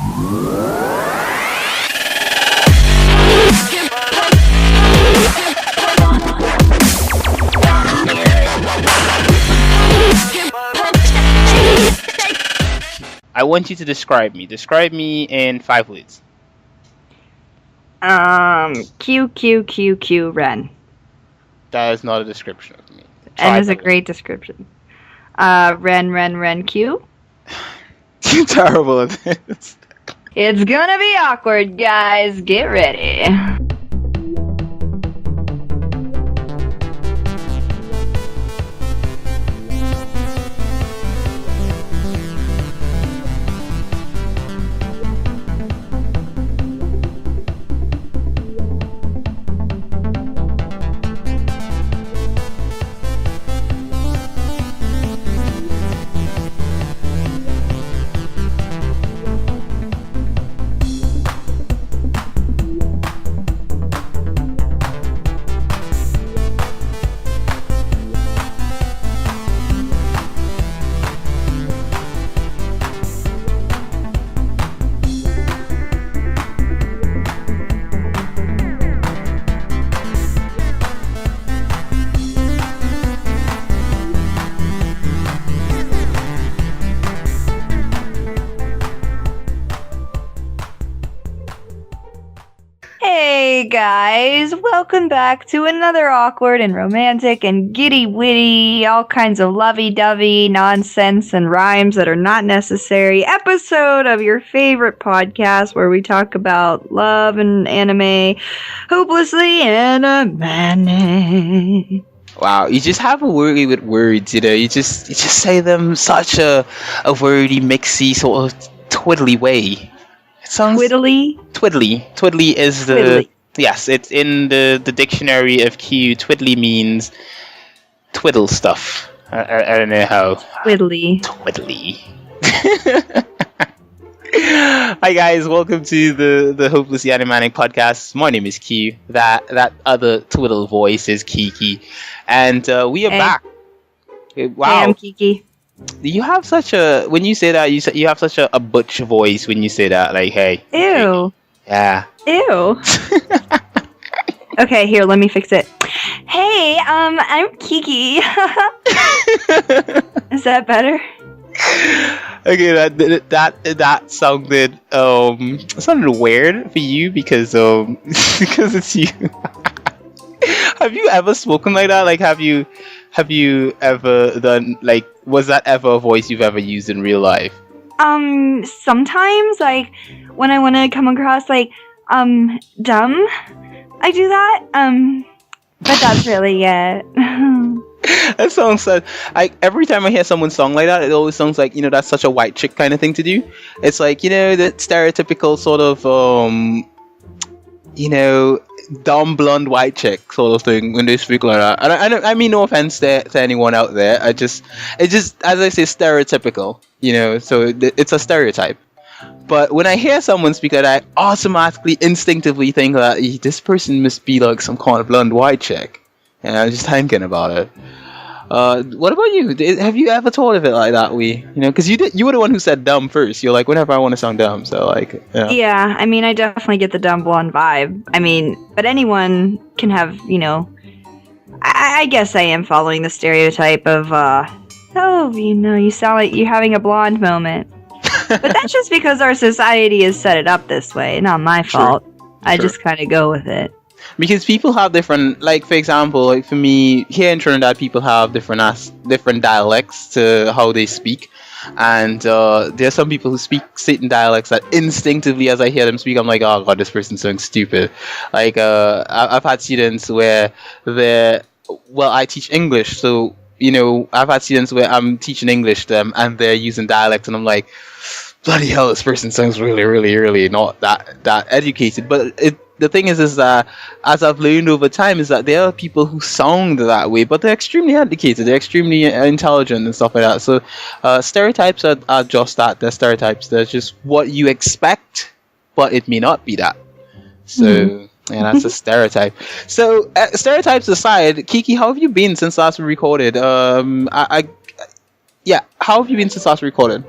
I want you to describe me. Describe me in 5 words. Q, Ren. That is not a description of me. And it's a great description. Ren, Q. You're terrible at this. It's gonna be awkward, guys. Get ready. Hey guys, welcome back to another awkward and romantic and giddy-witty, all kinds of lovey-dovey nonsense and rhymes that are not necessary episode of your favorite podcast where we talk about love and anime hopelessly animanic. Wow, you just have a worry with words, you know. You just say them such a wordy, mixy, sort of twiddly way. It sounds Twiddly? Twiddly is the Twiddly. Yes, it's in the dictionary of Q. Twiddly means twiddle stuff. I don't know how. Twiddly. Twiddly. Hi guys, welcome to the Hopelessly Animanic podcast. My name is Q. That other twiddle voice is Kiki, and we are back. Wow, Hey, I'm Kiki. you have such a when you say that you have such a butch voice when you say that. Like, hey, Ew. yeah. Ew. Okay, here, let me fix it. Hey, I'm Kiki. Is that better? Okay, that sounded weird for you because because it's you. Have you ever spoken like that? Like, have you ever done, like, was that ever a voice you've ever used in real life? Sometimes, like, when I want to come across, like, dumb, I do that, but that's really it. That sounds so. Every time I hear someone song like that, it always sounds like, you know, that's such a white chick kind of thing to do. It's like, you know, the stereotypical sort of you know, dumb blonde white chick sort of thing when they speak like that. And I mean no offense to anyone out there. It's just, as I say, stereotypical. You know, so it's a stereotype. But when I hear someone speak like that, I automatically, instinctively think that this person must be like some kind of blonde white chick. And I'm just thinking about it. What about you? Have you ever thought of it like that? You know, because you were the one who said dumb first. You're like, whenever I want to sound dumb, so like, yeah. Yeah, I mean, I definitely get the dumb blonde vibe. I mean, but anyone can have, you know, I guess I am following the stereotype of, oh, you know, you sound like you're having a blonde moment. But that's just because our society has set it up this way, not my fault. I just kind of go with it. Because people have different, like, for example, like for me here in Trinidad, people have different dialects to how they speak, and there are some people who speak certain dialects that instinctively, as I hear them speak, I'm like, oh god, this person sounds stupid. Like, I've had students where I teach English, so, you know, I've had students where I'm teaching English to them and they're using dialect, and I'm like, bloody hell, this person sounds really, really, really not that educated. But the thing is that, as I've learned over time, is that there are people who sound that way, but they're extremely educated, they're extremely intelligent and stuff like that. So stereotypes are just that. They're stereotypes. They're just what you expect, but it may not be that. So yeah, that's a stereotype. So stereotypes aside, Kiki, how have you been since last we recorded? How have you been since last we recorded?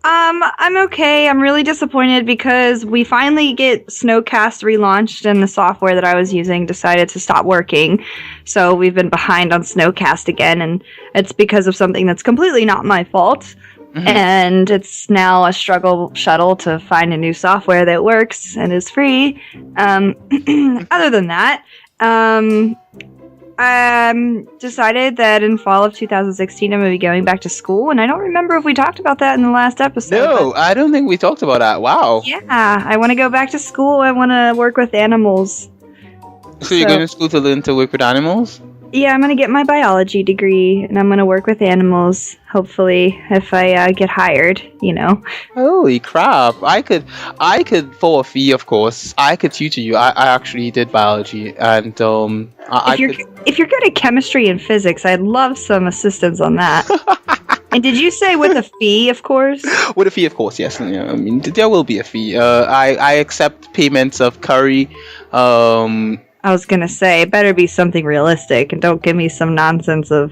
I'm okay. I'm really disappointed because we finally get Snowcast relaunched and the software that I was using decided to stop working. So we've been behind on Snowcast again, and it's because of something that's completely not my fault. Mhm. And it's now a struggle shuttle to find a new software that works and is free. Other than that, decided that in fall of 2016 I'm going to be going back to school, and I don't remember if we talked about that in the last episode. No, I don't think we talked about that. Wow. Yeah, I want to go back to school. I want to work with animals. So you're going to school to learn to work with animals? Yeah, I'm going to get my biology degree, and I'm going to work with animals, hopefully, if I get hired, you know. Holy crap. I could, for a fee, of course, I could tutor you. I actually did biology, and If you're good at chemistry and physics, I'd love some assistance on that. And did you say with a fee, of course? With a fee, of course, yes. Yeah, I mean, there will be a fee. I accept payments of curry. I was gonna say, it better be something realistic, and don't give me some nonsense of,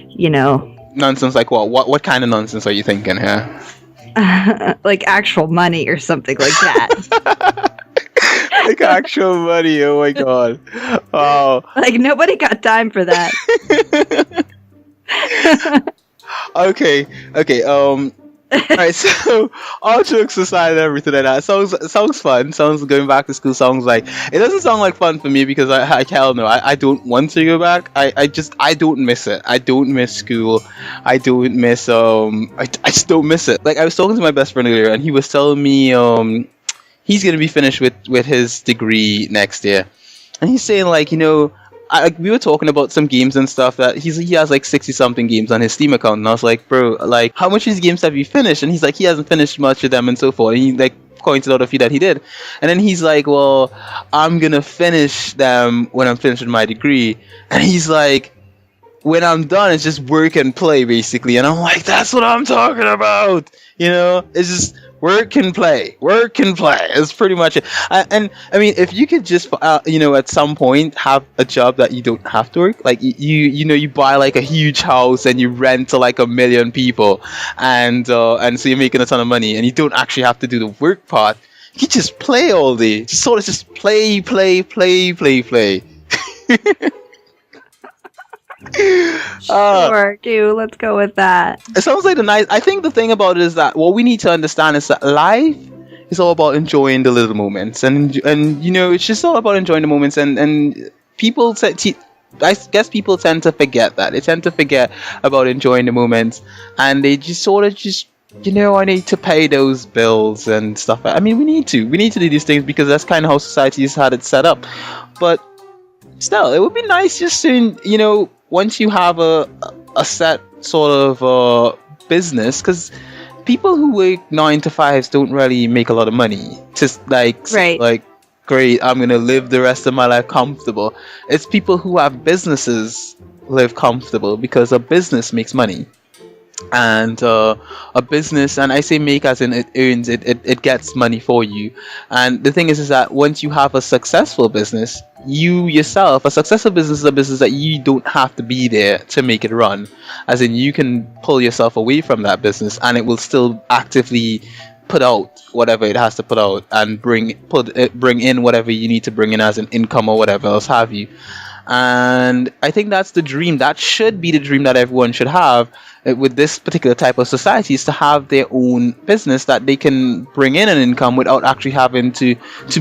you know... Nonsense like what? What kind of nonsense are you thinking here? Like actual money or something like that. Like actual money, oh my god. Oh. Like, nobody got time for that. Okay, alright, so all jokes aside and everything like that, sounds fun. Sounds going back to school sounds like, it doesn't sound like fun for me because I hell no, I don't want to go back. I don't miss it. I don't miss school. I don't miss I just don't miss it. Like, I was talking to my best friend earlier and he was telling me he's gonna be finished with his degree next year. And he's saying, like, you know, we were talking about some games and stuff that he has like 60 something games on his Steam account, and I was like, bro, like, how much of these games have you finished? And he's like, he hasn't finished much of them and so forth. And he like pointed out a few that he did, and then he's like, well, I'm gonna finish them when I'm finished with my degree. And he's like, when I'm done, it's just work and play basically. And I'm like, that's what I'm talking about. You know, it's just work and play. It's pretty much it. And I mean, if you could just, you know, at some point have a job that you don't have to work, like you know, you buy like a huge house and you rent to like 1 million people, and so you're making a ton of money, and you don't actually have to do the work part. You just play all day. Just play. Sure, dude, let's go with that. It sounds like I think the thing about it is that what we need to understand is that life is all about enjoying the little moments, and you know, it's just all about enjoying the moments, and people I guess people tend to forget that. They tend to forget about enjoying the moments, and they just sort of just, you know, I need to pay those bills and stuff. I mean, we need to do these things because that's kind of how society has had it set up. But still, it would be nice just to, you know, once you have a set sort of business, because people who work 9 to 5s don't really make a lot of money. Just like, right. Like, great, I'm gonna live the rest of my life comfortable. It's people who have businesses live comfortable because a business makes money. And a business, and I say make as in it earns, it gets money for you. And the thing is that once you have a successful business, you yourself, a successful business is a business that you don't have to be there to make it run. As in, you can pull yourself away from that business and it will still actively put out whatever it has to put out, and bring in whatever you need to bring in as an income or whatever else have you. And I think that's the dream. That should be the dream that everyone should have with this particular type of society, is to have their own business that they can bring in an income without actually having to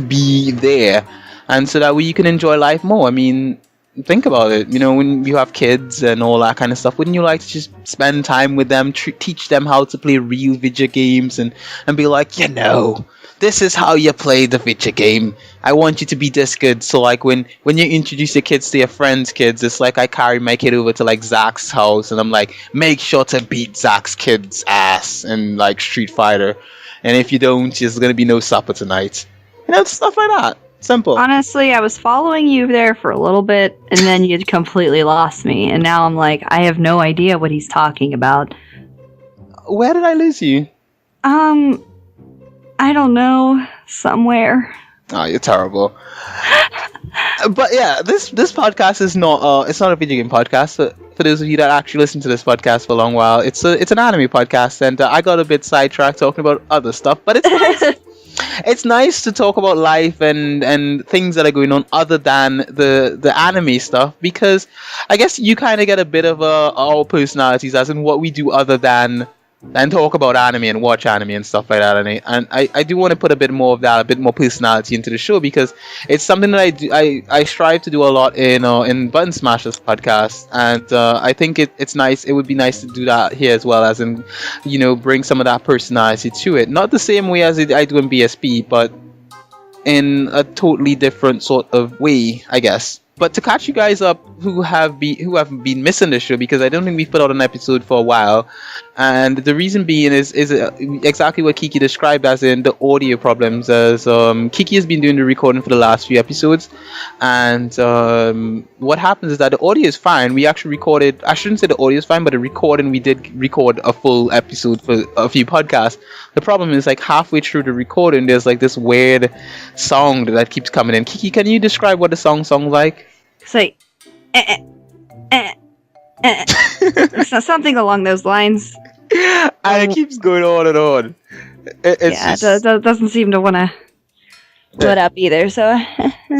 be there, and so that way you can enjoy life more. I mean, think about it. You know, when you have kids and all that kind of stuff, wouldn't you like to just spend time with them, teach them how to play real video games, and be like, you know, this is how you play the video game. I want you to be this good. So like when you introduce your kids to your friends' kids, it's like I carry my kid over to like Zach's house and I'm like, make sure to beat Zach's kid's ass in like Street Fighter. And if you don't, there's gonna be no supper tonight. You know, stuff like that. Simple. Honestly, I was following you there for a little bit and then you completely lost me. And now I'm like, I have no idea what he's talking about. Where did I lose you? I don't know. Somewhere. Oh, you're terrible. But yeah, this podcast is not it's not a video game podcast. So for those of you that actually listen to this podcast for a long while, it's an anime podcast, and I got a bit sidetracked talking about other stuff. But it's nice. It's nice to talk about life and things that are going on other than the anime stuff, because I guess you kind of get a bit of our personalities, as in what we do other than talk about anime and watch anime and stuff like that. And I do want to put a bit more of that, a bit more personality into the show, because it's something that I strive to do a lot in Button Smashers podcast, and I think it's nice. It would be nice to do that here as well, as in, bring some of that personality to it. Not the same way as I do in BSP, but in a totally different sort of way, I guess. But to catch you guys up who have been missing the show, because I don't think we've put out an episode for a while, and the reason being is exactly what Kiki described, as in the audio problems. As Kiki has been doing the recording for the last few episodes, and what happens is that the audio is fine. We actually recorded, I shouldn't say the audio is fine, but the recording, we did record a full episode for a few podcasts. The problem is, like, halfway through the recording, there's like this weird song that keeps coming in. Kiki, can you describe what the song sounds like? It's like, it's something along those lines. And it keeps going on and on. It doesn't seem to want to let up either. So,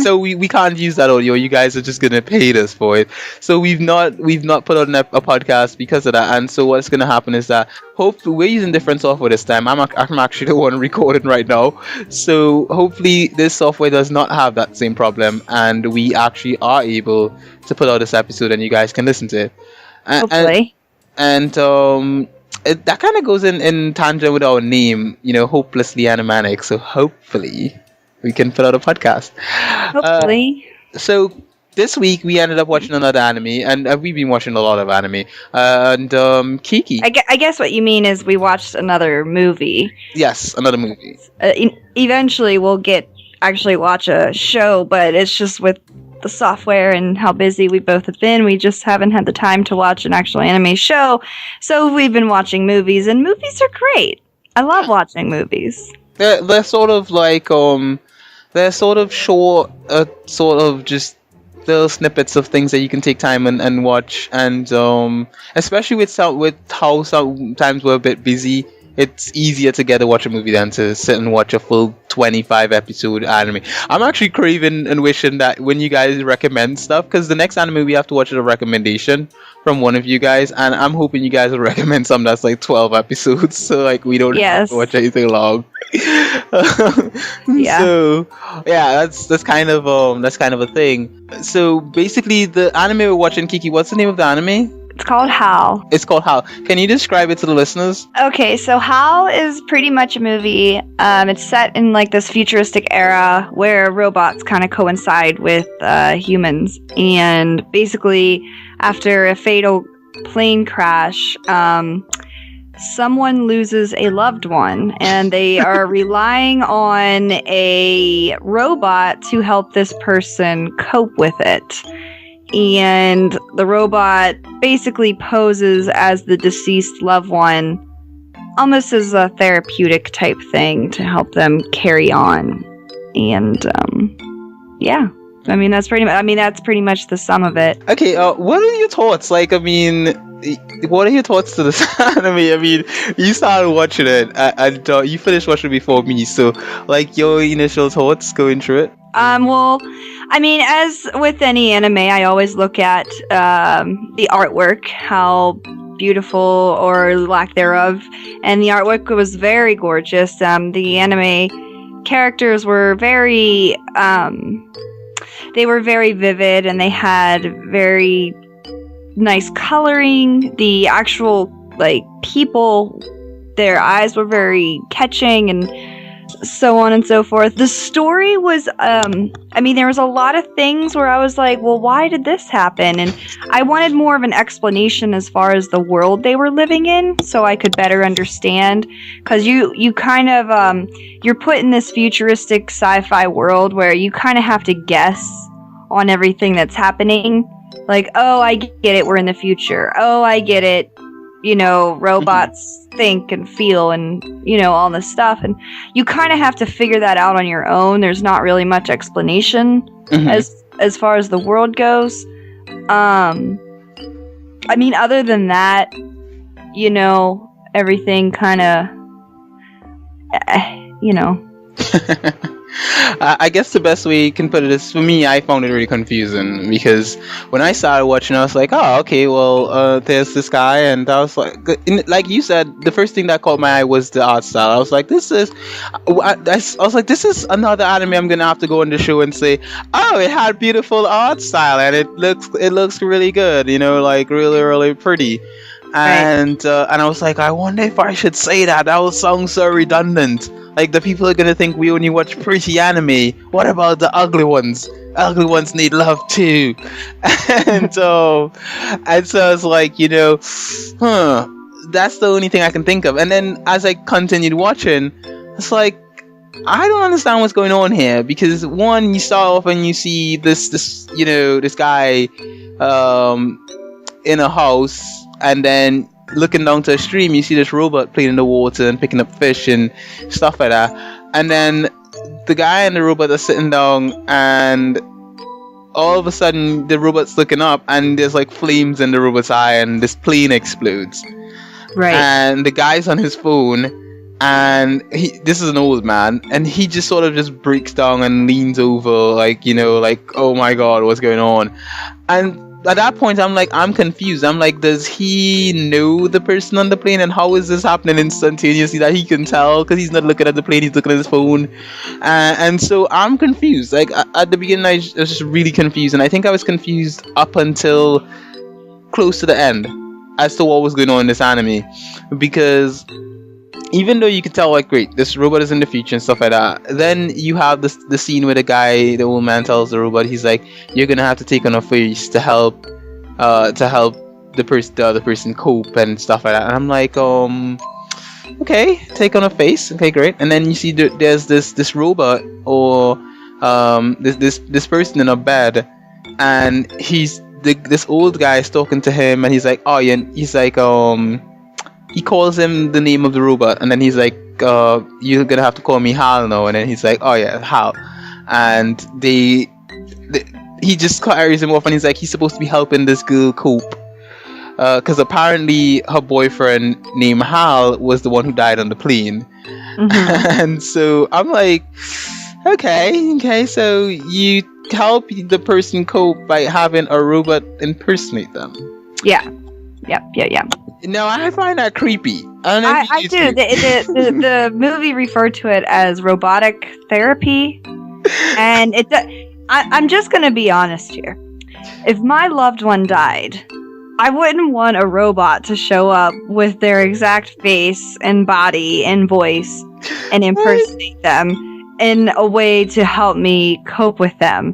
so we can't use that audio. You guys are just gonna pay us for it. So we've not put out a podcast because of that. And so what's gonna happen is that hopefully we're using different software this time. I'm actually the one recording right now. So hopefully this software does not have that same problem, and we actually are able to put out this episode, and you guys can listen to it. Hopefully. And that kind of goes in tangent with our name, Hopelessly Animanic. So hopefully we can put out a podcast. Hopefully. So this week we ended up watching another anime, and we've been watching a lot of anime. And Kiki. I guess what you mean is we watched another movie. Yes, another movie. Eventually we'll actually watch a show, but it's just with the software and how busy we both have been, we just haven't had the time to watch an actual anime show. So we've been watching movies, and movies are great. I love watching movies. They're sort of like they're sort of short, sort of just little snippets of things that you can take time and watch, and especially with how sometimes we're a bit busy, it's easier to get to watch a movie than to sit and watch a full 25 episode anime. I'm actually craving and wishing that when you guys recommend stuff, because the next anime we have to watch is a recommendation from one of you guys, and I'm hoping you guys will recommend something that's like 12 episodes, so like we don't have to watch anything long. Yeah. So yeah, that's kind of a thing. So basically, the anime we're watching, Kiki, what's the name of the anime? It's called Hal. It's called Hal. Can you describe it to the listeners? Okay, so Hal is pretty much a movie. It's set in like this futuristic era where robots kind of coincide with humans, and basically after a fatal plane crash, someone loses a loved one, and they are relying on a robot to help this person cope with it. And the robot basically poses as the deceased loved one, almost as a therapeutic type thing to help them carry on. And yeah, that's pretty much the sum of it. Okay, what are your thoughts? What are your thoughts to this anime? You started watching it, and you finished watching it before me. So, like, your initial thoughts going through it? Well, as with any anime, I always look at the artwork, how beautiful or lack thereof, and the artwork was very gorgeous. The anime characters were very, they were very vivid, and they had very nice coloring. The actual, people, their eyes were very catching, and so on and so forth. The story was, there was a lot of things where I was like, well, why did this happen? And I wanted more of an explanation as far as the world they were living in, so I could better understand. Because you kind of, you're put in this futuristic sci-fi world where you kind of have to guess on everything that's happening. Like, oh, I get it, we're in the future. Oh, I get it, robots think and feel and, all this stuff. And you kind of have to figure that out on your own. There's not really much explanation as far as the world goes. I mean, other than that, you know, everything kind of, you know. I guess the best way you can put it is, for me, I found it really confusing because when I started watching, I was like, oh, okay, well, there's this guy, and I was like you said, the first thing that caught my eye was the art style. I was like, this is another anime I'm gonna have to go on the show and say, oh, it had beautiful art style and it looks really good, you know, like really, really pretty. And I was like, I wonder if I should say that. That would sound so redundant. Like, the people are gonna think we only watch pretty anime. What about the ugly ones? Ugly ones need love too. and so I was like, you know, that's the only thing I can think of. And then as I continued watching, it's like, I don't understand what's going on here, because one, you start off and you see this you know, this guy in a house, and then looking down to a stream, you see this robot playing in the water and picking up fish and stuff like that. And then the guy and the robot are sitting down, and all of a sudden the robot's looking up, and there's like flames in the robot's eye, and this plane explodes. Right. And the guy's on his phone, and this is an old man, and he just sort of just breaks down and leans over, like, you know, like, oh my god, what's going on? And at that point, I'm like, I'm confused. I'm like, does he know the person on the plane, and how is this happening instantaneously that he can tell? Because he's not looking at the plane, he's looking at his phone. And so I'm confused. Like, at the beginning, I was just really confused, and I think I was confused up until close to the end as to what was going on in this anime. Because even though you could tell, like, great, this robot is in the future and stuff like that, then you have the scene where the old man tells the robot, he's like, you're gonna have to take on a face to help the other person cope and stuff like that. And I'm like, okay, take on a face, okay, great. And then you see there's this robot, or this person in a bed, and this old guy is talking to him, and he's like, oh yeah, he's like, he calls him the name of the robot, and then he's like, you're gonna have to call me Hal now. And then he's like, oh yeah, Hal. And he just carries him off, and he's like, he's supposed to be helping this girl cope, because apparently her boyfriend named Hal was the one who died on the plane. Mm-hmm. And so I'm like, okay, so you help the person cope by having a robot impersonate them. Yeah. No, I find that creepy. I do. The movie referred to it as Robotic Therapy, and I'm just gonna be honest here. If my loved one died, I wouldn't want a robot to show up with their exact face and body and voice and impersonate them in a way to help me cope with them.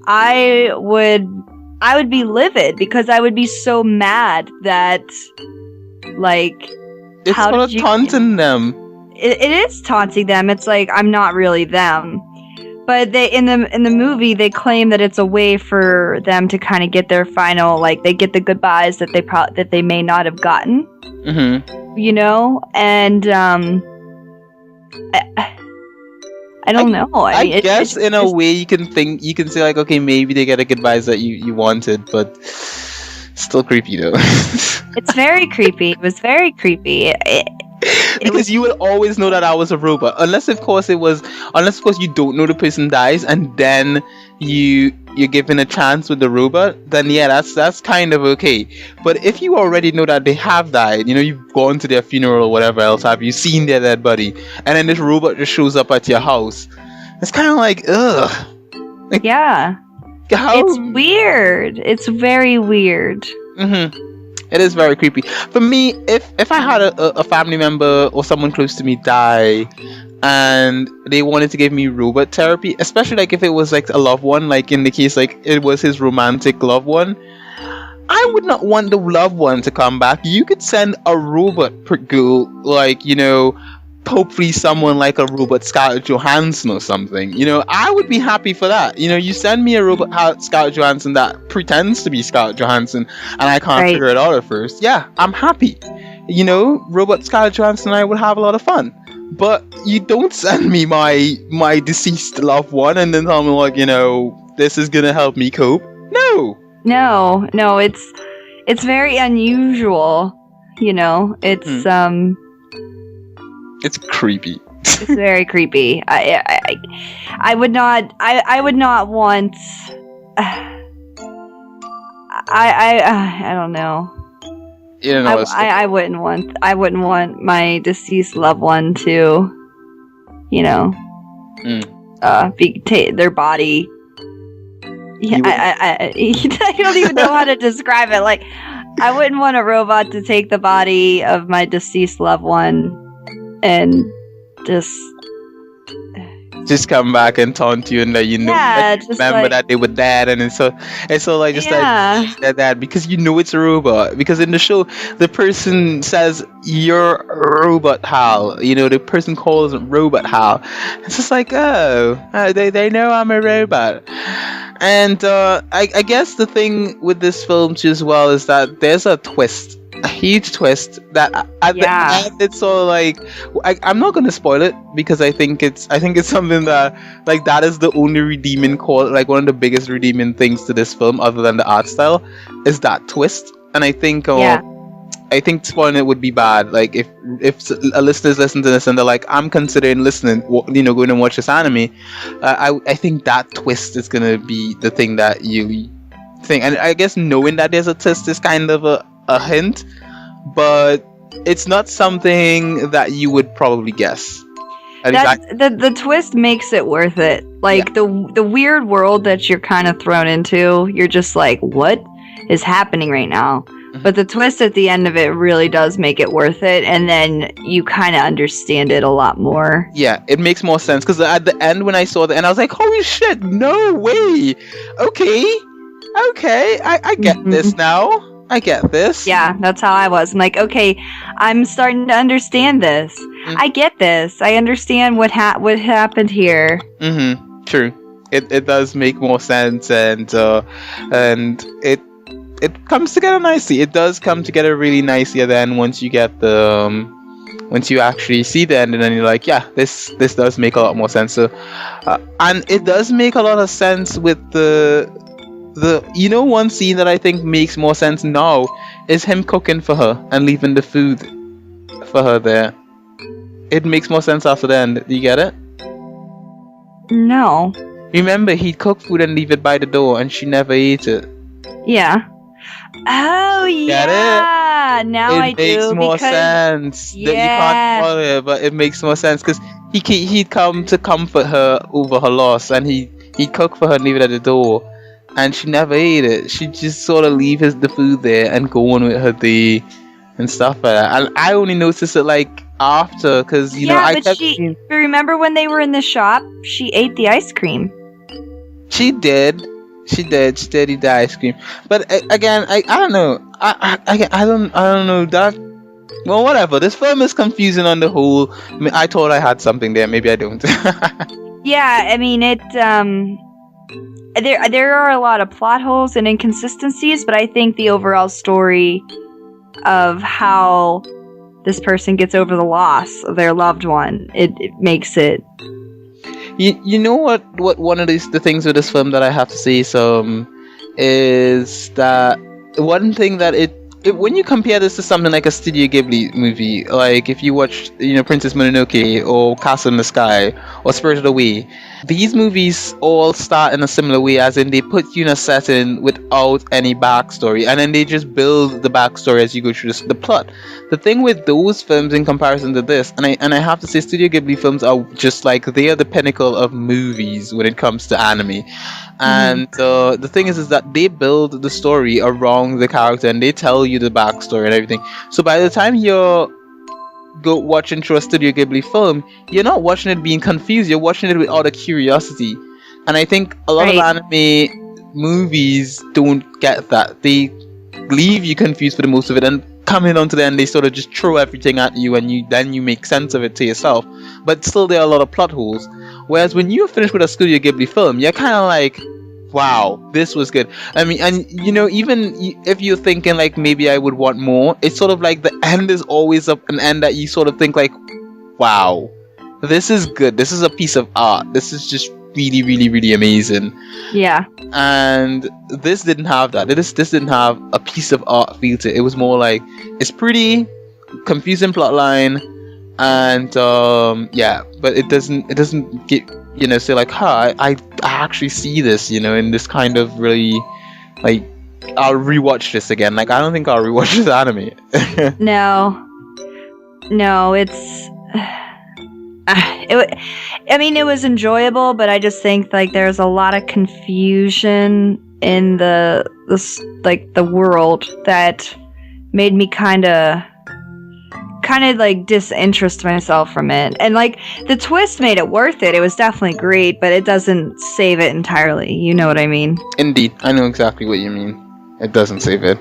I would be livid, because I would be so mad that, like, it's how sort of taunting them. It is taunting them. It's like, I'm not really them. But they in the movie, they claim that it's a way for them to kind of get their final, like, they get the goodbyes that they may not have gotten. Mm-hmm. You know, and I don't know. I guess in a way you can say, like, okay, maybe they get the goodbyes that you wanted, but still creepy though. It's very creepy. It was very creepy. Because you will always know that I was a robot, unless of course you don't know the person dies, and then you're given a chance with the robot. Then yeah, that's kind of okay. But if you already know that they have died, you know, you've gone to their funeral or whatever else, have you seen their dead body, and then this robot just shows up at your house, it's kind of like, ugh. Like, yeah. It's weird. It's very weird. Mm-hmm. It is very creepy. For me, if I had a family member or someone close to me die, and they wanted to give me robot therapy, especially like if it was like a loved one, like in the case like it was his romantic loved one, I would not want the loved one to come back. You could send a robot girl, like, you know, hopefully someone like a robot Scarlet Johansson or something. You know, I would be happy for that. You know, you send me a robot Scarlet Johansson that pretends to be Scarlett Johansson, and I can't figure it out at first. Yeah, I'm happy. You know, robot Scarlett Johansson and I would have a lot of fun. But you don't send me my deceased loved one and then tell me, like, you know, this is gonna help me cope. No. No, it's very unusual. You know, it's It's creepy. it's very creepy. I would not want. I don't know. You don't know what's I wouldn't want my deceased loved one to, you know, their body. Yeah, I don't even know how to describe it. Like, I wouldn't want a robot to take the body of my deceased loved one and just come back and taunt you and let you know. Yeah, remember that they were dead, and it's so like just like they're dead because you know it's a robot. Because in the show, the person says you're a robot, Hal. You know, the person calls it Robot Hal. It's just like, they know I'm a robot. And I guess the thing with this film too as well is that there's a twist. A huge twist that at the end it's sort of like I'm not gonna spoil it because I think it's something that like that is the only redeeming like one of the biggest redeeming things to this film other than the art style is that twist. And I think spoiling it would be bad. Like if a listeners listen to this and they're like, I'm considering listening, you know, going and watch this anime, I think that twist is gonna be the thing that you think. And I guess knowing that there's a twist is kind of a hint, but it's not something that you would probably guess. The twist makes it worth it. Like the weird world that you're kind of thrown into, you're just like, what is happening right now? Mm-hmm. But the twist at the end of it really does make it worth it, and then you kind of understand it a lot more. Yeah, it makes more sense because at the end when I saw that, and I was like, holy shit, no way. Okay, I get this now. I get this. Yeah, that's how I was. I'm like, okay, I'm starting to understand this. Mm-hmm. I get this. I understand what happened here. Mm-hmm. True. It does make more sense, and it comes together nicely. It does come together really nicely. Then once you get once you actually see the end, and then you're like, yeah, this does make a lot more sense. So, and it does make a lot of sense with the one scene that I think makes more sense now is him cooking for her and leaving the food for her there. It makes more sense after the end. Do you get it? No. Remember, he'd cook food and leave it by the door and she never ate it. Yeah. Oh, get yeah. It? Now I do. It makes more sense. Yeah. That you can't follow it, but it makes more sense because he'd come to comfort her over her loss, and he'd cook for her and leave it at the door. And she never ate it. She'd just sort of leave the food there and go on with her day and stuff like that. And I only noticed it like after, because but remember when they were in the shop? She ate the ice cream. She did eat the ice cream. But again, I don't know. I don't know that. Well, whatever. This film is confusing on the whole. I thought I had something there. Maybe I don't. Yeah, I mean it. There are a lot of plot holes and inconsistencies, but I think the overall story of how this person gets over the loss of their loved one, it makes it. You know what one of the things with this film that I have to say is that one thing that when you compare this to something like a Studio Ghibli movie, like if you watch, Princess Mononoke or Castle in the Sky or Spirited Away, these movies all start in a similar way, as in they put you in a setting without any backstory, and then they just build the backstory as you go through the plot. The thing with those films in comparison to this, and I have to say, Studio Ghibli films are just like, they are the pinnacle of movies when it comes to anime. And the thing is that they build the story around the character, and they tell you the backstory and everything. So by the time you're watching through a Studio Ghibli film, you're not watching it being confused. You're watching it with all the curiosity. And I think a lot of anime movies don't get that. They leave you confused for the most of it, and coming on to the end, they sort of just throw everything at you, and then you make sense of it to yourself. But still, there are a lot of plot holes. Whereas when you finish with a Studio Ghibli film, you're kind of like, wow, this was good. I mean, and even if you're thinking like, maybe I would want more, it's sort of like the end is always an end that you sort of think like, wow, this is good. This is a piece of art. This is just really, really, really amazing. Yeah. And this didn't have that. This didn't have a piece of art feel to it. It was more like, it's pretty, confusing plot line, and yeah, but it doesn't get, say like, I actually see this, in this kind of really, like, I'll rewatch this again. Like, I don't think I'll rewatch this anime. No, it's. It was enjoyable, but I just think like there's a lot of confusion in the world that made me kind of like disinterest myself from it. And like the twist made it worth it. It was definitely great, but it doesn't save it entirely. You know what I mean? Indeed, I know exactly what you mean. It doesn't save it.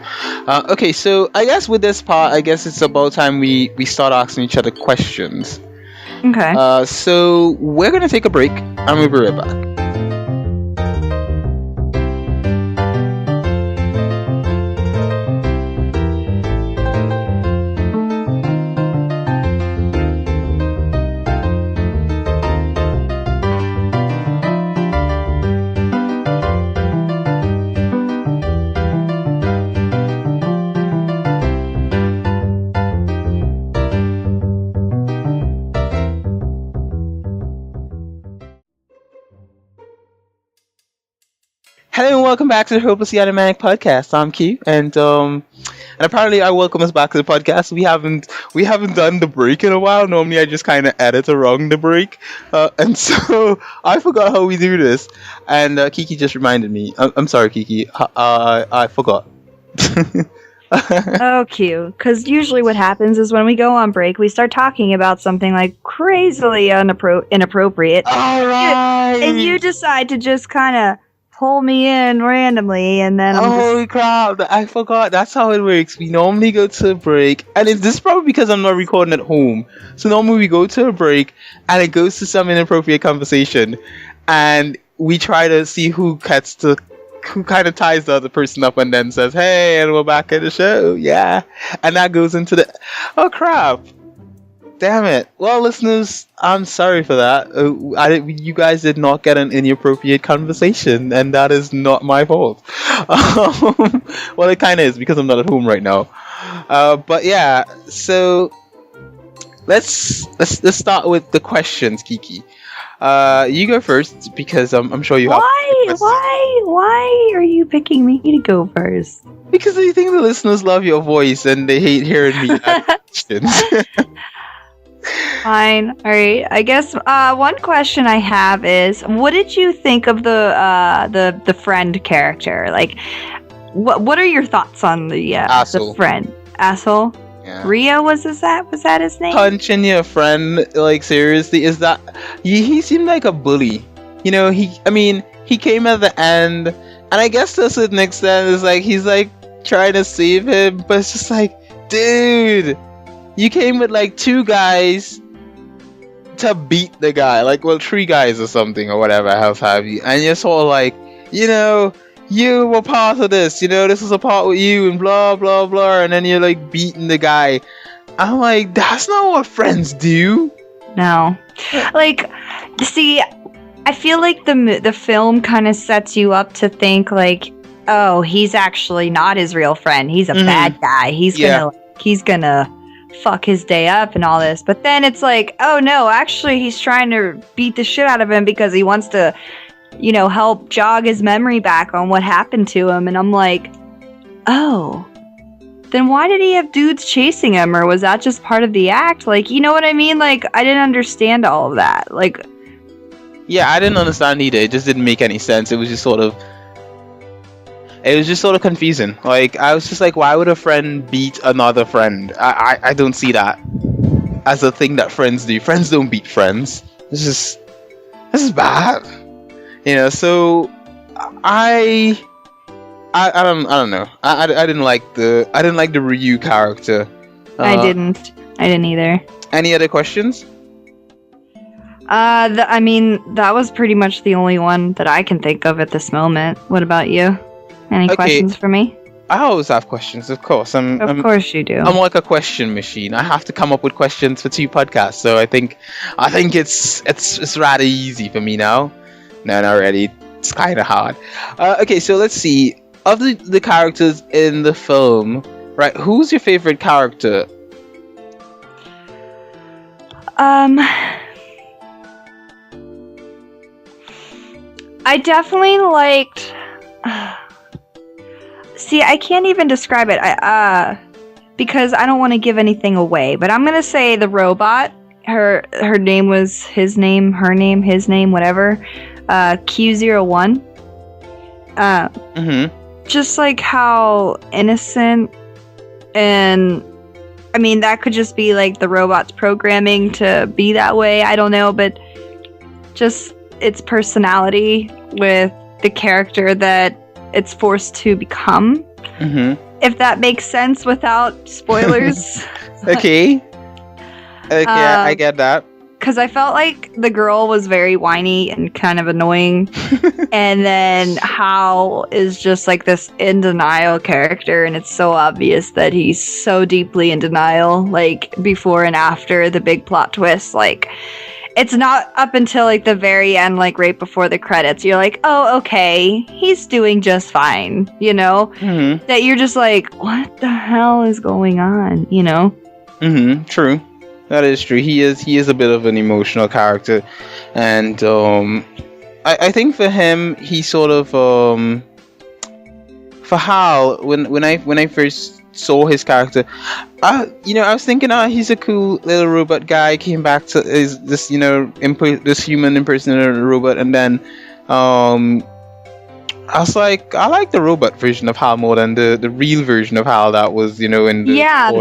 Okay, so I guess with this part, I guess it's about time we start asking each other questions. Okay. So we're gonna take a break, and we'll be right back. Hello and welcome back to the Hopelessly Animanic podcast. I'm Q, and apparently I welcome us back to the podcast. We haven't done the break in a while. Normally I just kind of edit around the break, and so I forgot how we do this. And Kiki just reminded me. I'm sorry, Kiki. I forgot. Oh, cute. Because usually what happens is when we go on break, we start talking about something like crazily inappropriate. All right. And you decide to just kind of pull me in randomly, and then holy crap, I forgot. That's how it works. We normally go to a break, and this is probably because I'm not recording at home. So normally we go to a break, and it goes to some inappropriate conversation, and we try to see who kind of ties the other person up, and then says, "Hey, and we're back at the show." Yeah, and that goes into the. Oh crap! Damn it. Well, listeners, I'm sorry for that. You guys did not get an inappropriate conversation, and that is not my fault. Well, it kind of is because I'm not at home right now. But yeah, so let's start with the questions, Kiki. You go first because I'm sure you have. Why are you picking me to go first? Because I think the listeners love your voice and they hate hearing me ask questions. Fine. All right. I guess one question I have is, what did you think of the friend character? Like, what are your thoughts on the friend asshole? Yeah. Rio was that his name? Punching your friend, like seriously, is that he seemed like a bully. He came at the end, and I guess to a certain extent is like he's like trying to save him, but it's just like, dude, you came with like 2 guys to beat the guy, like, well, 3 guys or something or whatever else have you, and you're sort of like, you were part of this, this was a part with you and blah blah blah, and then you're like beating the guy. I'm like, that's not what friends do. No, like, see, I feel like the film kind of sets you up to think like, oh, he's actually not his real friend. He's a bad guy. He's gonna fuck his day up and all this. But then it's like, oh no, actually he's trying to beat the shit out of him because he wants to, help jog his memory back on what happened to him. And I'm like, oh, then why did he have dudes chasing him? Or was that just part of the act? Like, you know what I mean? Like, I didn't understand all of that. Like, yeah, I didn't understand either. It just didn't make any sense. It was just sort of confusing. Like, I was just like, why would a friend beat another friend? I don't see that as a thing that friends do. Friends don't beat friends. This is bad. So I don't know. I didn't like the Ryu character. I didn't either. Any other questions? That was pretty much the only one that I can think of at this moment. What about you? Any questions for me? I always have questions, of course. Of course you do. I'm like a question machine. I have to come up with questions for 2 podcasts, so I think it's rather easy for me now. No, not really. It's kind of hard. Okay, so let's see. Of the characters in the film, right? Who's your favorite character? I definitely liked. See, I can't even describe it. Because I don't want to give anything away. But I'm gonna say the robot. Her name was his name, her name, his name, whatever. Q01. Just like how innocent, and I mean that could just be like the robot's programming to be that way. I don't know, but just its personality with the character that it's forced to become. If that makes sense without spoilers. Okay, I get that. Because I felt like the girl was very whiny and kind of annoying. And then Hal is just like this in denial character, and it's so obvious that he's so deeply in denial, like before and after the big plot twist. Like, it's not up until like the very end, like right before the credits, you're like, oh, okay, he's doing just fine, you know? That you're just like, what the hell is going on, you know? True. That is true. He is a bit of an emotional character, and I think for him, he sort of for Hal, when I first saw his character, I was thinking, he's a cool little robot guy. Came back to this this human impersonator robot, and then I was like, I like the robot version of Hal more than the real version of Hal that was, in the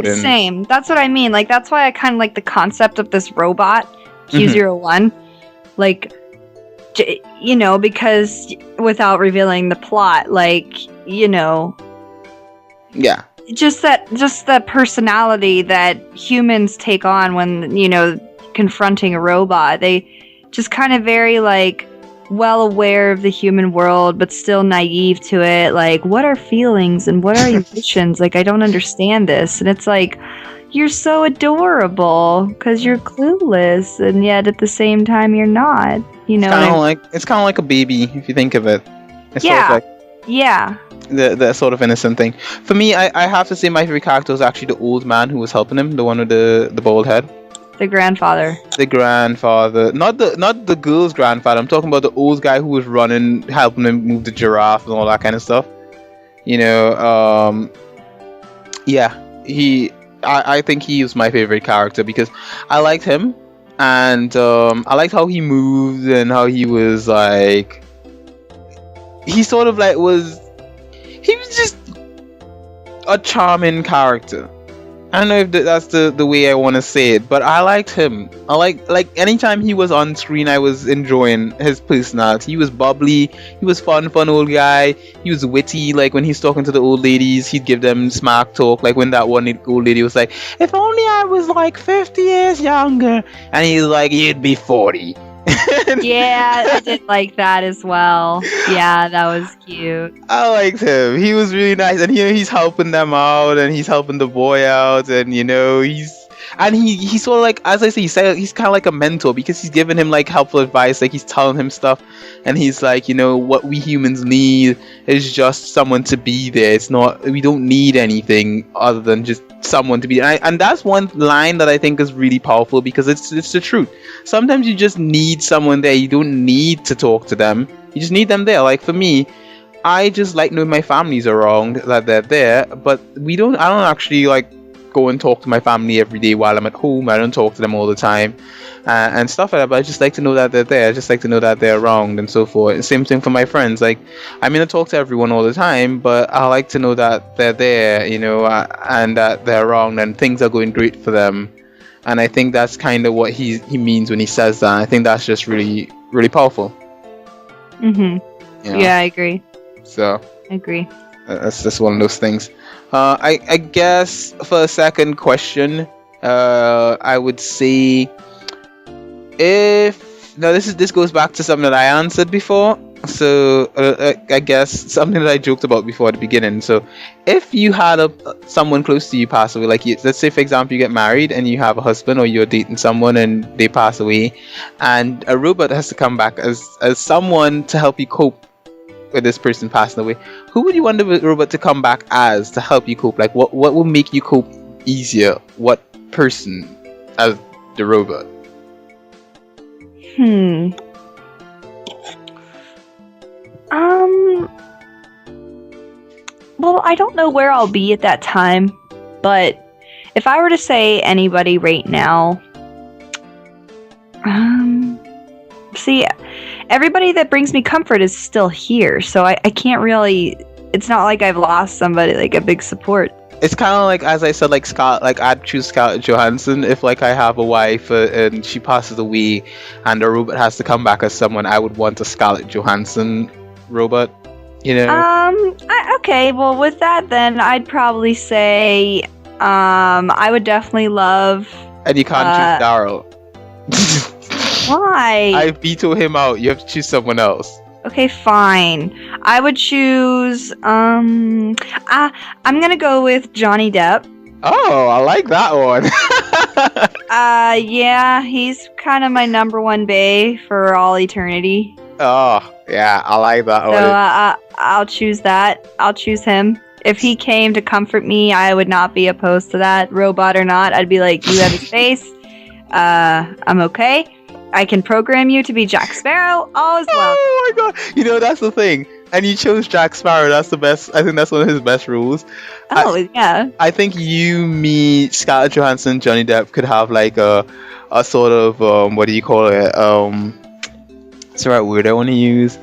the same. That's what I mean. Like, that's why I kind of like the concept of this robot, Q01. Like, because without revealing the plot, like, yeah. Just the personality that humans take on when, confronting a robot. They just kind of very, like, well aware of the human world, but still naive to it. Like, what are feelings and what are emotions? Like, I don't understand this. And it's like, you're so adorable because you're clueless, and yet at the same time you're not. It's kind of like a baby if you think of it. It's yeah. Sort of like the sort of innocent thing. For me, I have to say my favorite character was actually the old man who was helping him, the one with the bald head. The grandfather. The grandfather, not the girl's grandfather. I'm talking about the old guy who was running, helping him move the giraffe and all that kind of stuff. I think he was my favorite character because I liked him, and I liked how he moved and how he was like. He sort of like he was just a charming character. I don't know if that's the way I want to say it, but I liked him. I like anytime he was on screen, I was enjoying his personality. He was bubbly, he was fun old guy. He was witty. Like when he's talking to the old ladies, he'd give them smack talk. Like when that one old lady was like, "If only I was like 50 years younger," and he's like, "You'd be 40." Yeah, I did like that as well. Yeah, that was cute. I liked him. He was really nice, and he's helping them out, and he's helping the boy out, and he's sort of like, as I say, he's kind of like a mentor because he's giving him like helpful advice, like he's telling him stuff, and he's like, what we humans need is just someone to be there. It's not, we don't need anything other than just someone to be there. And that's one line that I think is really powerful because it's the truth. Sometimes you just need someone there. You don't need to talk to them. You just need them there. Like for me, I just like knowing my family's around, that they're there, but I don't actually like go and talk to my family every day while I'm at home. I don't talk to them all the time and stuff like that, but I just like to know that they're there. I just like to know that they're around and so forth. Same thing for my friends. Like, I mean, I talk to everyone all the time, but I like to know that they're there, and that they're around and things are going great for them. And I think that's kind of what he means when he says that. I think that's just really, really powerful. Yeah, I agree. So I agree. That's just one of those things. I guess for a second question, I would say this goes back to something that I answered before. So I guess something that I joked about before at the beginning. So if you had someone close to you pass away, like let's say for example you get married and you have a husband or you're dating someone and they pass away, and a robot has to come back as someone to help you cope with this person passing away, who would you want the robot to come back as to help you cope? Like what will make you cope easier? What person as the robot? Well, I don't know where I'll be at that time, but if I were to say anybody right now, see, everybody that brings me comfort is still here, so I can't really, it's not like I've lost somebody, like a big support. It's kind of like, as I said, like Scott, like I'd choose Scarlett Johansson if like I have a wife and she passes away and the robot has to come back as someone. I would want a Scarlett Johansson robot, you know. Okay, well with that then I'd probably say I would definitely love, And you can't choose Daryl. why? I veto him out. You have to choose someone else. Okay, fine. I would choose I'm gonna go with Johnny Depp. Oh, I like that one. Yeah, he's kind of my number one bae for all eternity. Oh, yeah, I like that So one. I'll choose that. I'll choose him. If he came to comfort me, I would not be opposed to that, robot or not. I'd be like, you have a space. I'm okay. I can program you to be Jack Sparrow. All is well. Oh my god! You know, that's the thing. And you chose Jack Sparrow. That's the best. I think that's one of his best rules. Oh, yeah. I think you, me, Scarlett Johansson, Johnny Depp could have like a sort of what do you call it? It's the right word I want to use.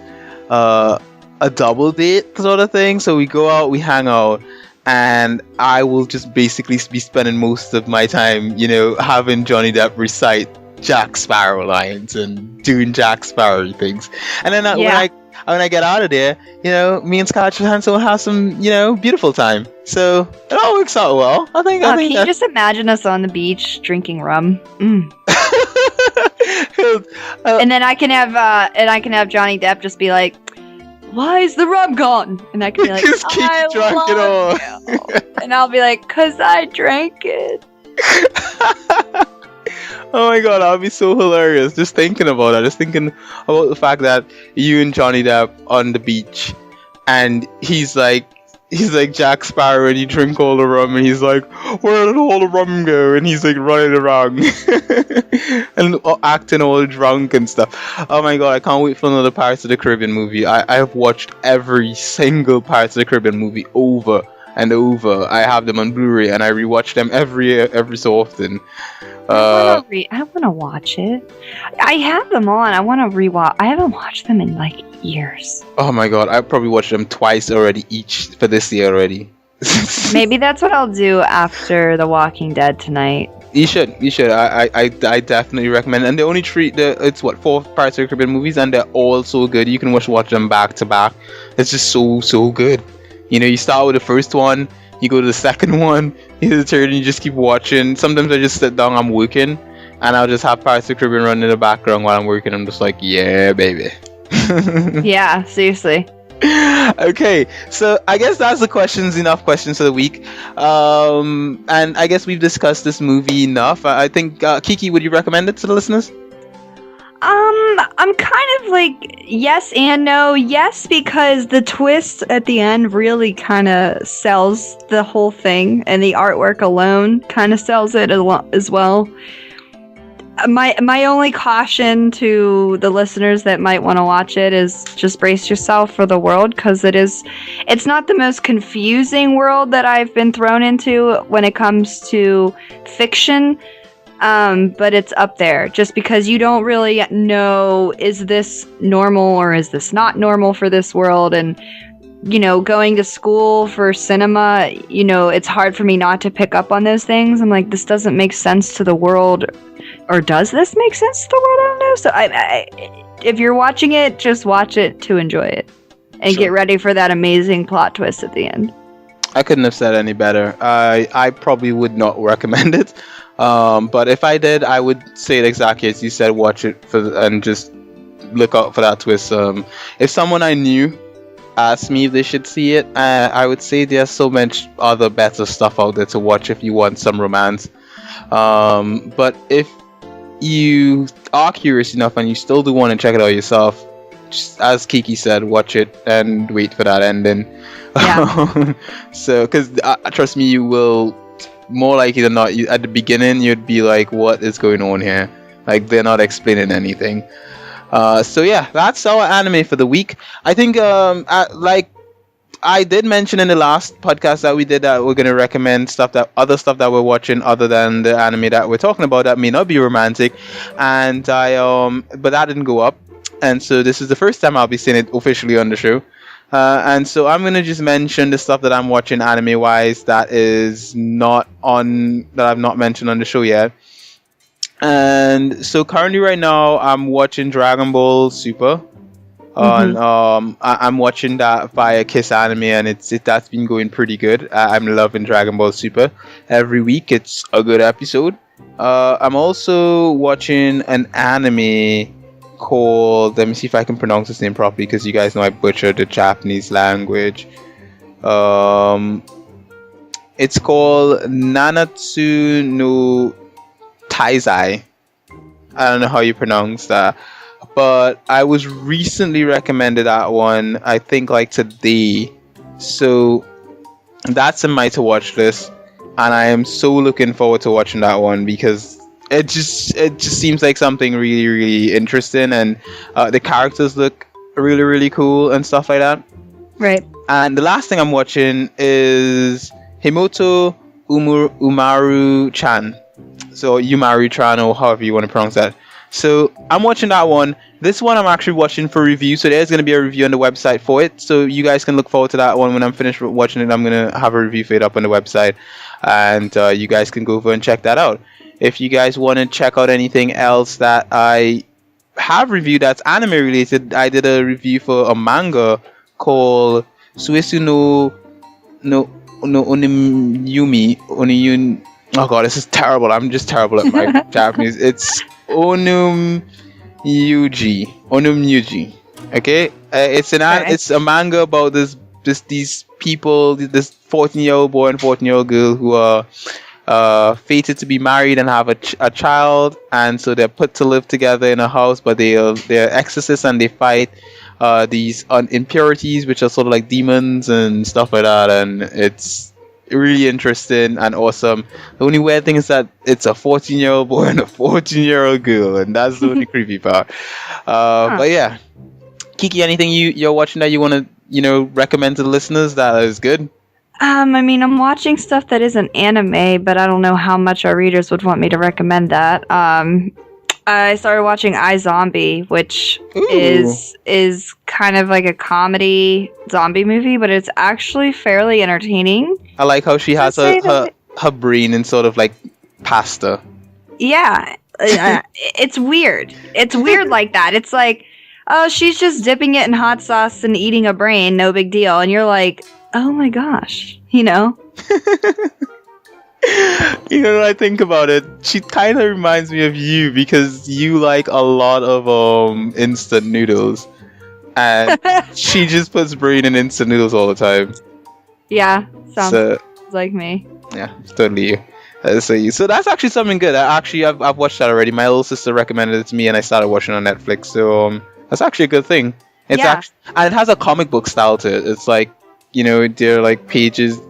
A double date sort of thing. So we go out, we hang out, and I will just basically be spending most of my time, you know, having Johnny Depp recite Jack Sparrow lines and doing Jack Sparrow things. And then when I get out of there, you know, me and Scarlett Johansson will have some, you know, beautiful time. So it all works out well. I think Can you just imagine us on the beach drinking rum? And then I can have Johnny Depp just be like, "Why is the rum gone?" And I can be like, just keep "I drunk it all." love you." And I'll be like, "'Cause I drank it." Oh my god, that would be so hilarious. Just thinking about that. Just thinking about the fact that you and Johnny Depp on the beach and he's like Jack Sparrow and you drink all the rum and he's like, where did all the rum go? And he's like running around and acting all drunk and stuff. Oh my god, I can't wait for another Pirates of the Caribbean movie. I have watched every single Pirates of the Caribbean movie over and over. I have them on Blu-ray and I rewatch them every so often. I want to watch it. I have them on. I want to rewatch. I haven't watched them in like years. Oh my god, I probably watched them twice already each for this year already. Maybe that's what I'll do after The Walking Dead tonight. You should. I definitely recommend. And they only it's 4 Pirates of the Caribbean movies, and they're all so good. You can watch them back to back. It's just so good. You know, you start with the first one, you go to the second one, you do the third, and you just keep watching. Sometimes I just sit down, I'm working, and I'll just have Pirates of the Caribbean running in the background while I'm working. I'm just like, yeah, baby. Yeah, seriously. Okay, so I guess that's enough questions for the week. And I guess we've discussed this movie enough. I think, Kiki, would you recommend it to the listeners? I'm kind of like yes and no. Yes, because the twist at the end really kind of sells the whole thing, and the artwork alone kind of sells it as well. My only caution to the listeners that might want to watch it is just brace yourself for the world, because it's not the most confusing world that I've been thrown into when it comes to fiction. But it's up there just because you don't really know, is this normal or is this not normal for this world? And, you know, going to school for cinema, you know, it's hard for me not to pick up on those things. I'm like, this doesn't make sense to the world, or does this make sense to the world? I don't know. So I if you're watching it, just watch it to enjoy it and Sure. Get ready for that amazing plot twist at the end. I couldn't have said any better. I probably would not recommend it. But if I did, I would say it exactly as you said. Watch it and just look out for that twist. If someone I knew asked me if they should see it, I would say there's so much other better stuff out there to watch if you want some romance. But if you are curious enough and you still do want to check it out yourself, just, as Kiki said, watch it and wait for that ending. Yeah. So, because trust me, you will, more likely than not, at the beginning you'd be like, what is going on here? Like, they're not explaining anything. So yeah, that's our anime for the week. I think like I did mention in the last podcast that we did, that we're gonna recommend other stuff that we're watching other than the anime that we're talking about that may not be romantic, and but that didn't go up, and so this is the first time I'll be seeing it officially on the show. And so I'm gonna just mention the stuff that I'm watching anime wise that I've not mentioned on the show yet. And so currently right now I'm watching Dragon Ball Super on I'm watching that via Kiss Anime, and that's been going pretty good. I'm loving Dragon Ball Super. Every week it's a good episode. I'm also watching an anime called, let me see if I can pronounce this name properly, because you guys know I butchered the Japanese language. It's called Nanatsu no Taizai. I don't know how you pronounce that, but I was recently recommended that one, I think like today. So that's in my to watch list, and I am so looking forward to watching that one because it just seems like something really, really interesting, and the characters look really, really cool and stuff like that. Right. And the last thing I'm watching is Himoto Umaru-chan. So Umaru-chan, or however you want to pronounce that. So I'm watching that one. This one I'm actually watching for review. So there's going to be a review on the website for it. So you guys can look forward to that one. When I'm finished watching it, I'm going to have a review for it up on the website. And you guys can go over and check that out. If you guys want to check out anything else that I have reviewed that's anime related, I did a review for a manga called Suesu no Oniyumi. Oh god, this is terrible. I'm just terrible at my Japanese. It's Onum-yuji. Okay? It's a manga about these people, this 14-year-old boy and 14-year-old girl who are fated to be married and have a child, and so they're put to live together in a house, but they're exorcists and they fight these impurities, which are sort of like demons and stuff like that, and it's really interesting and awesome. The only weird thing is that it's a 14-year-old boy and a 14-year-old girl, and that's the only creepy part. But yeah, Kiki, anything you're watching that you want to recommend to the listeners that is good? I mean, I'm watching stuff that isn't anime, but I don't know how much our readers would want me to recommend that. I started watching Izombie, which is kind of like a comedy zombie movie, but it's actually fairly entertaining. I like how she has her brain in sort of like pasta. Yeah. It's weird. It's weird like that. It's like, oh, she's just dipping it in hot sauce and eating a brain, no big deal. And you're like, oh my gosh, When I think about it, she kind of reminds me of you because you like a lot of instant noodles, and she just puts brain in instant noodles all the time. Yeah, sounds like me. Yeah, totally you. So that's actually something good. I've watched that already. My little sister recommended it to me, and I started watching it on Netflix. So that's actually a good thing. And it has a comic book style to it. It's like they're like pages.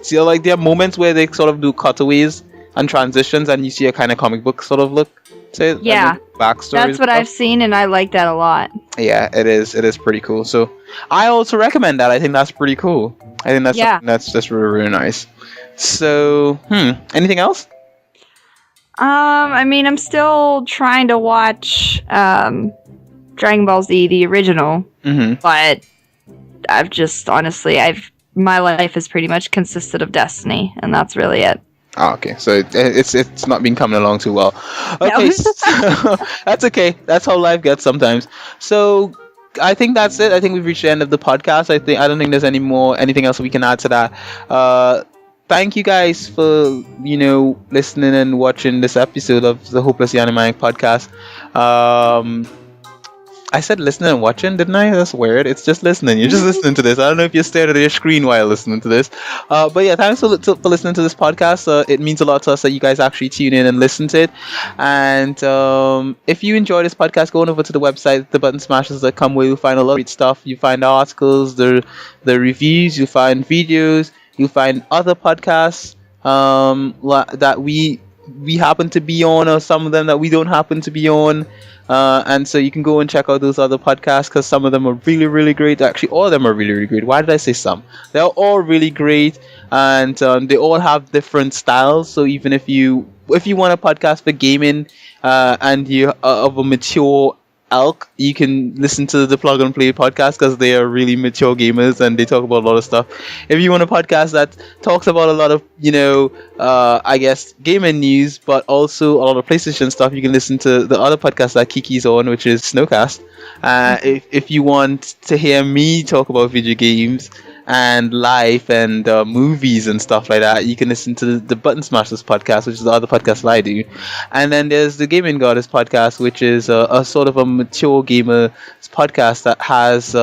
So like there are moments where they sort of do cutaways and transitions, and you see a kind of comic book sort of look to it. Yeah, backstory. That's what I've seen, and I like that a lot. Yeah, it is. It is pretty cool. So I also recommend that. I think that's pretty cool. I think that's really, really nice. So, anything else? I mean, I'm still trying to watch Dragon Ball Z, the original, but I've just my life has pretty much consisted of Destiny, and that's really it. Oh, okay. So it's not been coming along too well. Okay, No. so that's okay. That's how life gets sometimes. So I think that's it. I think we've reached the end of the podcast. I don't think there's anything else we can add to that. Thank you guys for listening and watching this episode of the Hopelessly Animanic podcast. I said listening and watching, didn't I? That's weird. It's just listening. You're just listening to this. I don't know if you're staring at your screen while listening to this. But yeah, thanks for listening to this podcast. It means a lot to us that you guys actually tune in and listen to it. And if you enjoy this podcast, go on over to the website, thebuttonsmashers.com, where you'll find a lot of great stuff. You find articles, the reviews, you'll find videos, you'll find other podcasts that we happen to be on, or some of them that we don't happen to be on. And so you can go and check out those other podcasts, because some of them are really, really great. Actually, all of them are really, really great. Why did I say some? They're all really great, and they all have different styles. So even if you want a podcast for gaming, and you are of a mature elk, you can listen to the Plug and Play podcast, because they are really mature gamers and they talk about a lot of stuff. If you want a podcast that talks about a lot of, I guess, gaming news, but also a lot of PlayStation stuff, you can listen to the other podcast that Kiki's on, which is Snowcast. If you want to hear me talk about video games and life and movies and stuff like that, you can listen to the Button Smashers podcast, which is the other podcast that I do. And then there's the Gaming Goddess podcast, which is a sort of a mature gamer podcast that has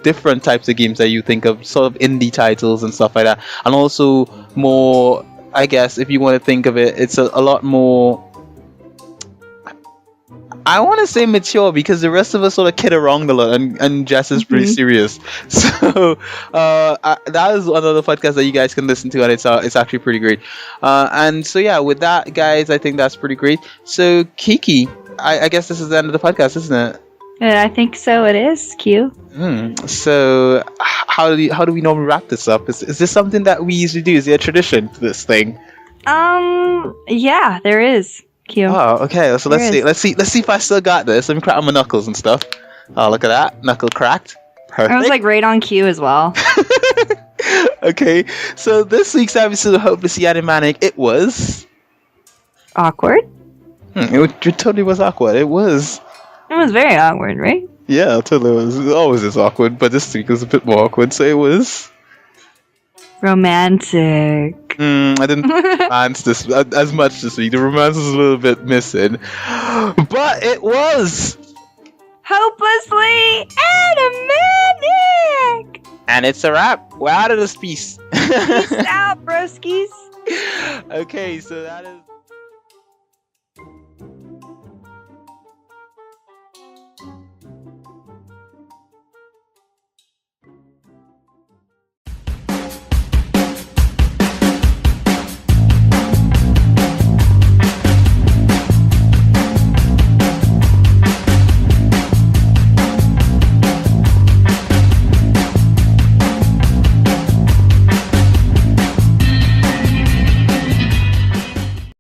different types of games that you think of, sort of indie titles and stuff like that, and also more, I guess, if you want to think of it, it's a lot more, I want to say mature, because the rest of us sort of kid around a lot, and Jess is pretty serious. So that is another podcast that you guys can listen to, and it's actually pretty great. And so yeah, with that, guys, I think that's pretty great. So Kiki, I guess this is the end of the podcast, isn't it? I think so. It is. Q. So how do we normally wrap this up? Is this something that we usually do? Is there a tradition to this thing? Yeah, there is. Q. Oh, okay. So let's see if I still got this. Let me crack my knuckles and stuff. Oh, look at that. Knuckle cracked. Perfect. I was like right on cue as well. Okay. So this week's episode of Hopelessly Animanic, it was Awkward? It totally was awkward. It was very awkward, right? Yeah, it totally was. It always is awkward, but this week was a bit more awkward, so it was romantic. I didn't romance this as much this week. The romance was a little bit missing, but it was Hopelessly Animanic. And it's a wrap. We're out of this piece. Peace out, broskies. Okay, so that is.